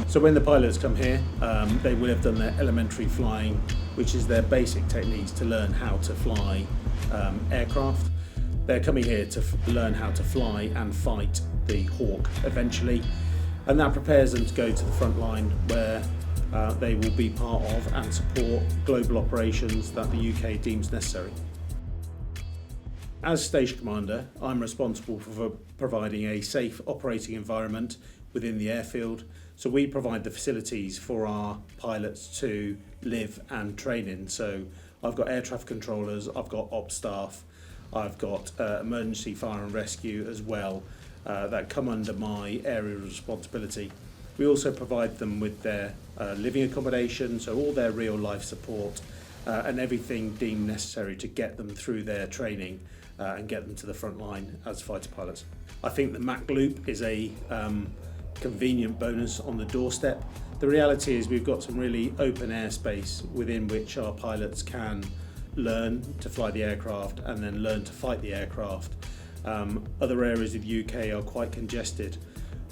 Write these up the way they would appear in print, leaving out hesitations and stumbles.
So when the pilots come here, they will have done their elementary flying, which is their basic techniques to learn how to fly aircraft. They're coming here to learn how to fly and fight the Hawk eventually, and that prepares them to go to the front line where they will be part of and support global operations that the UK deems necessary. As Station Commander, I'm responsible for providing a safe operating environment within the airfield, so we provide the facilities for our pilots to live and train in. So I've got air traffic controllers, I've got ops staff, I've got emergency fire and rescue as well that come under my area of responsibility. We also provide them with their living accommodation, so all their real life support and everything deemed necessary to get them through their training and get them to the front line as fighter pilots. I think the Mach Loop is a convenient bonus on the doorstep. The reality is we've got some really open airspace within which our pilots can learn to fly the aircraft and then learn to fight the aircraft. Other areas of the UK are quite congested.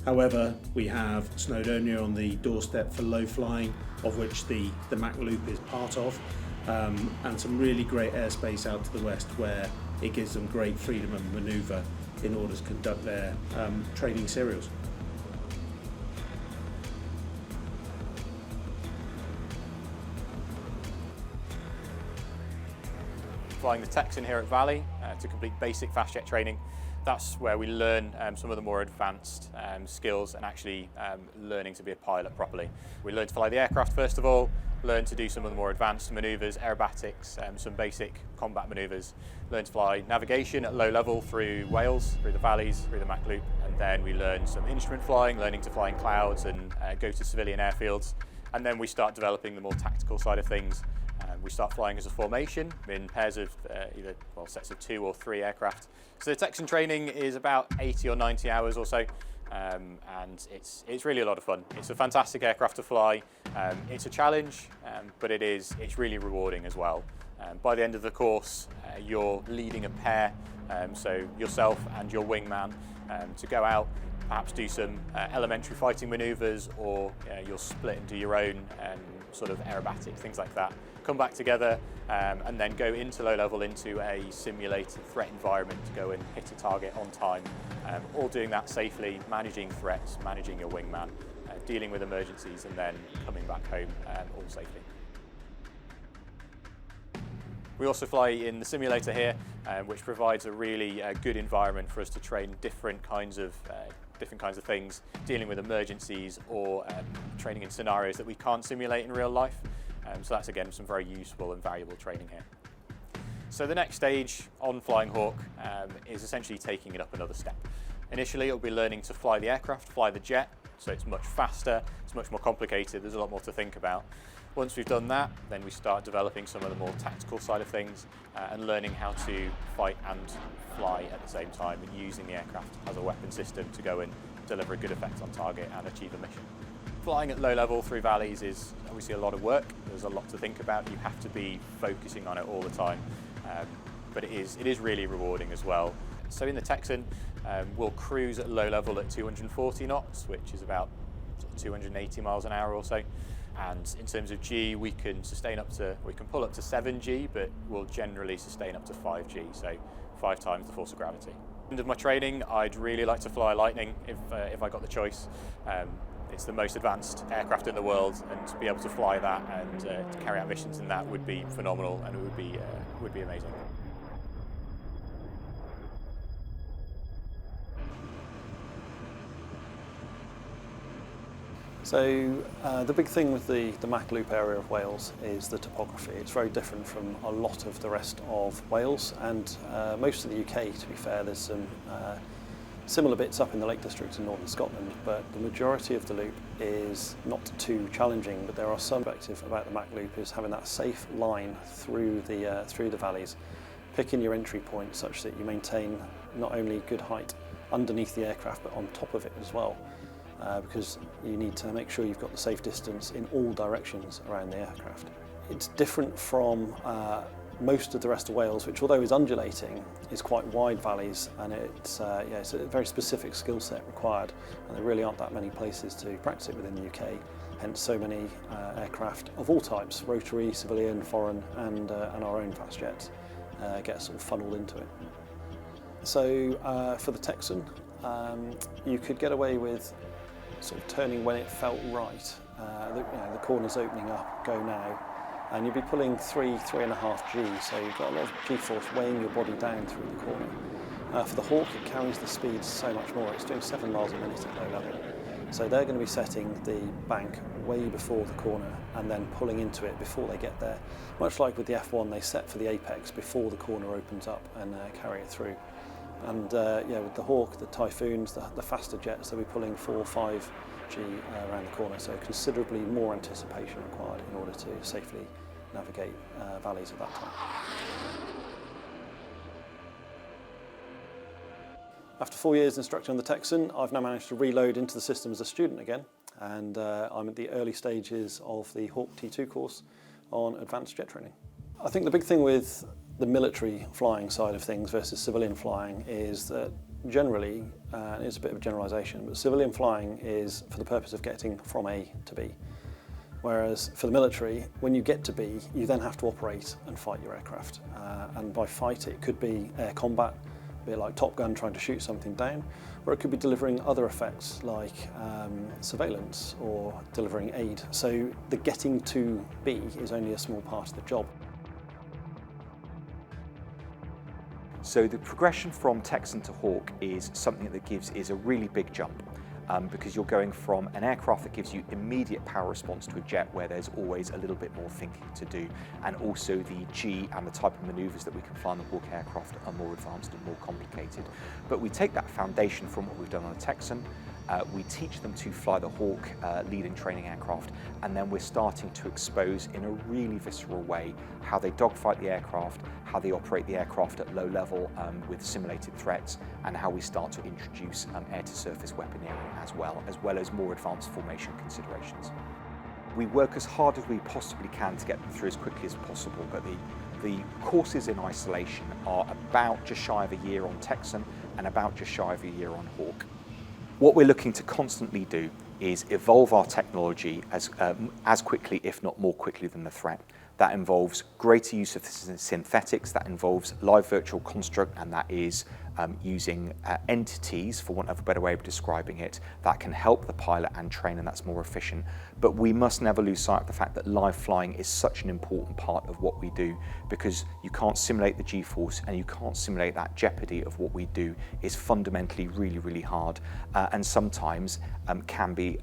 However, we have Snowdonia on the doorstep for low flying, of which the Mach Loop is part of, and some really great airspace out to the west where it gives them great freedom of manoeuvre in order to conduct their training serials. Flying the Texan here at Valley to complete basic fast jet training. That's where we learn some of the more advanced skills and actually learning to be a pilot properly. We learn to fly the aircraft first of all, learn to do some of the more advanced manoeuvres, aerobatics, some basic combat manoeuvres, learn to fly navigation at low level through Wales, through the valleys, through the Mach Loop, and then we learn some instrument flying, learning to fly in clouds and go to civilian airfields, and then we start developing the more tactical side of things. We start flying as a formation in pairs of sets of 2 or 3 aircraft. So the Texan training is about 80 or 90 hours or so, and it's really a lot of fun. It's a fantastic aircraft to fly. It's a challenge, but it's really rewarding as well. By the end of the course, you're leading a pair, so yourself and your wingman, to go out, perhaps do some elementary fighting manoeuvres, or you'll split into your own sort of aerobatic, things like that. Come back together and then go into low level into a simulated threat environment to go and hit a target on time, all doing that safely, managing threats, managing your wingman, dealing with emergencies, and then coming back home all safely. We also fly in the simulator here, which provides a really good environment for us to train different kinds of things, dealing with emergencies or training in scenarios that we can't simulate in real life. So that's again some very useful and valuable training here. So the next stage on Flying Hawk is essentially taking it up another step. Initially it'll be learning to fly the aircraft, fly the jet, so it's much faster, it's much more complicated, there's a lot more to think about. Once we've done that, then we start developing some of the more tactical side of things and learning how to fight and fly at the same time, and using the aircraft as a weapon system to go and deliver a good effect on target and achieve a mission. Flying at low level through valleys is obviously a lot of work. There's a lot to think about. You have to be focusing on it all the time, but it is really rewarding as well. So in the Texan, we'll cruise at low level at 240 knots, which is about 280 miles an hour or so. And in terms of G, we can pull up to 7G, but we'll generally sustain up to 5G, so 5 times the force of gravity. At the end of my training, I'd really like to fly a Lightning if I got the choice. It's the most advanced aircraft in the world, and to be able to fly that and to carry out missions in that would be phenomenal, and it would be amazing. So the big thing with the Mach Loop area of Wales is the topography. It's very different from a lot of the rest of Wales, and most of the UK, to be fair. There's some similar bits up in the Lake District in northern Scotland, but the majority of the loop is not too challenging. But there are some perspective about the Mach Loop is having that safe line through the valleys, picking your entry point such that you maintain not only good height underneath the aircraft but on top of it as well, because you need to make sure you've got the safe distance in all directions around the aircraft. It's different from most of the rest of Wales, which although is undulating, is quite wide valleys, and it's a very specific skill set required, and there really aren't that many places to practice it within the UK, hence so many aircraft of all types, rotary, civilian, foreign, and our own fast jets get sort of funneled into it. So for the Texan, you could get away with sort of turning when it felt right. The corner's opening up, go now, and you'll be pulling 3.5 G, so you've got a lot of G-force weighing your body down through the corner. For the Hawk, it carries the speed so much more. It's doing 7 miles a minute at low level. So they're going to be setting the bank way before the corner and then pulling into it before they get there. Much like with the F1, they set for the apex before the corner opens up and carry it through. And with the Hawk, the Typhoons, the faster jets, they'll be pulling 4 or 5 G around the corner, so considerably more anticipation required in order to safely navigate valleys at that time. After 4 years instructing on the Texan, I've now managed to reload into the system as a student again, and I'm at the early stages of the Hawk T2 course on advanced jet training. I think the big thing with the military flying side of things versus civilian flying is that generally, and it's a bit of a generalisation, but civilian flying is for the purpose of getting from A to B. Whereas for the military, when you get to B, you then have to operate and fight your aircraft. And by fight, it could be air combat, a bit like Top Gun trying to shoot something down, or it could be delivering other effects like surveillance or delivering aid. So the getting to B is only a small part of the job. So the progression from Texan to Hawk is something that is a really big jump, because you're going from an aircraft that gives you immediate power response to a jet where there's always a little bit more thinking to do, and also the G and the type of manoeuvres that we can fly on the Hawk aircraft are more advanced and more complicated. But we take that foundation from what we've done on the Texan, we teach them to fly the Hawk leading training aircraft, and then we're starting to expose in a really visceral way how they dogfight the aircraft, how they operate the aircraft at low level with simulated threats, and how we start to introduce air-to-surface weaponeering as well as more advanced formation considerations. We work as hard as we possibly can to get them through as quickly as possible, but the courses in isolation are about just shy of a year on Texan and about just shy of a year on Hawk. What we're looking to constantly do is evolve our technology as quickly, if not more quickly, than the threat. That involves greater use of synthetics, that involves live virtual construct, and that is using entities, for want of a better way of describing it, that can help the pilot and train, and that's more efficient. But we must never lose sight of the fact that live flying is such an important part of what we do, because you can't simulate the G-force and you can't simulate that jeopardy of what we do. Is fundamentally really, really hard, and sometimes can be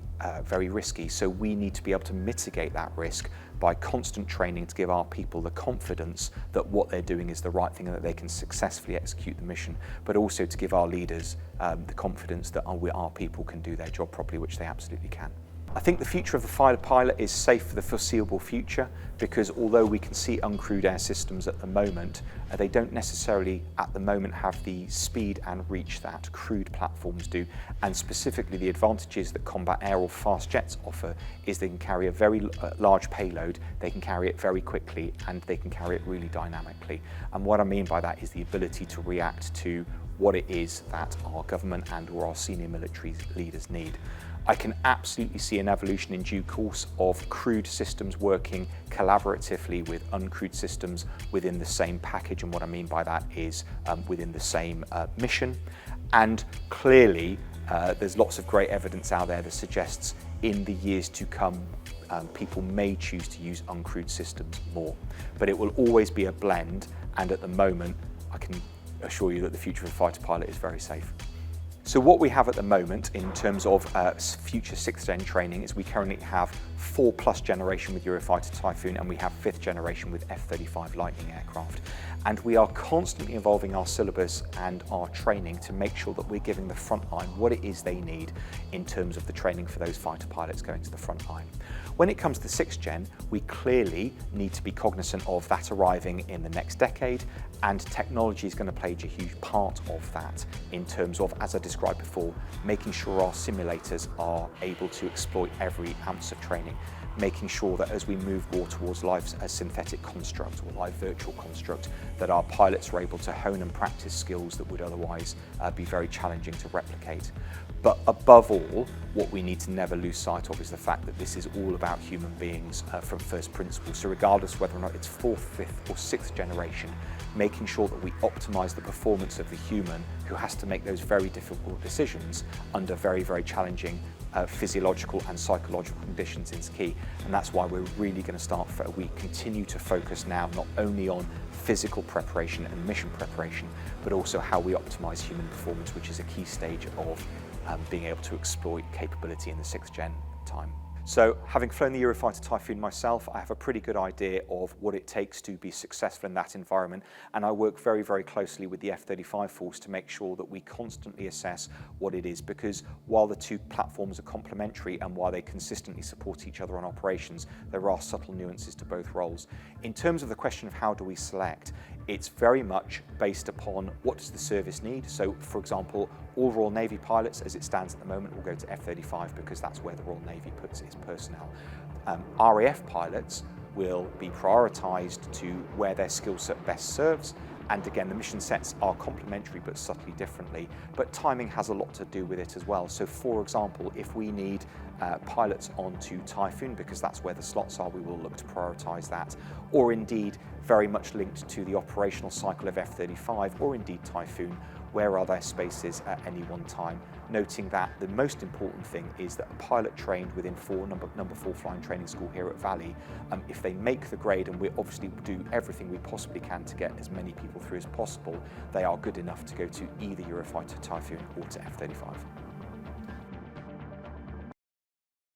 very risky. So we need to be able to mitigate that risk by constant training to give our people the confidence that what they're doing is the right thing and that they can successfully execute the mission, but also to give our leaders the confidence that our people can do their job properly, which they absolutely can. I think the future of the fighter pilot is safe for the foreseeable future, because although we can see uncrewed air systems at the moment, they don't necessarily at the moment have the speed and reach that crewed platforms do. And specifically the advantages that combat air or fast jets offer is they can carry a very large payload, they can carry it very quickly, and they can carry it really dynamically. And what I mean by that is the ability to react to what it is that our government and or our senior military leaders need. I can absolutely see an evolution in due course of crewed systems working collaboratively with uncrewed systems within the same package, and what I mean by that is within the same mission. And clearly there's lots of great evidence out there that suggests in the years to come people may choose to use uncrewed systems more, but it will always be a blend, and at the moment I can assure you that the future of a fighter pilot is very safe. So what we have at the moment in terms of future 6th gen training is we currently have 4+ generation with Eurofighter Typhoon, and we have 5th generation with F-35 Lightning aircraft. And we are constantly evolving our syllabus and our training to make sure that we're giving the front line what it is they need in terms of the training for those fighter pilots going to the front line. When it comes to 6th gen, we clearly need to be cognizant of that arriving in the next decade, and technology is going to play a huge part of that in terms of, as I described before, making sure our simulators are able to exploit every ounce of training. making sure that as we move more towards live as synthetic construct or live virtual construct, that our pilots are able to hone and practice skills that would otherwise be very challenging to replicate. But above all, what we need to never lose sight of is the fact that this is all about human beings from first principles. So regardless whether or not it's 4th, 5th or 6th generation, making sure that we optimise the performance of the human who has to make those very difficult decisions under very, very challenging physiological and psychological conditions is key. And that's why we're really going to start, we continue to focus now not only on physical preparation and mission preparation, but also how we optimise human performance, which is a key stage of being able to exploit capability in the 6th gen time. So having flown the Eurofighter Typhoon myself, I have a pretty good idea of what it takes to be successful in that environment, and I work very, very closely with the F-35 force to make sure that we constantly assess what it is, because while the two platforms are complementary and while they consistently support each other on operations, there are subtle nuances to both roles. In terms of the question of how do we select, it's very much based upon what does the service need. So, for example, all Royal Navy pilots, as it stands at the moment, will go to F-35 because that's where the Royal Navy puts its personnel. RAF pilots will be prioritised to where their skill set best serves. And again, the mission sets are complementary but subtly differently. But timing has a lot to do with it as well. So, for example, if we need pilots onto Typhoon because that's where the slots are, we will look to prioritise that. Or indeed, very much linked to the operational cycle of F-35 or indeed Typhoon, where are their spaces at any one time, noting that the most important thing is that a pilot trained within number 4 flying training school here at Valley, if they make the grade, and we obviously do everything we possibly can to get as many people through as possible, they are good enough to go to either Eurofighter Typhoon or to F-35.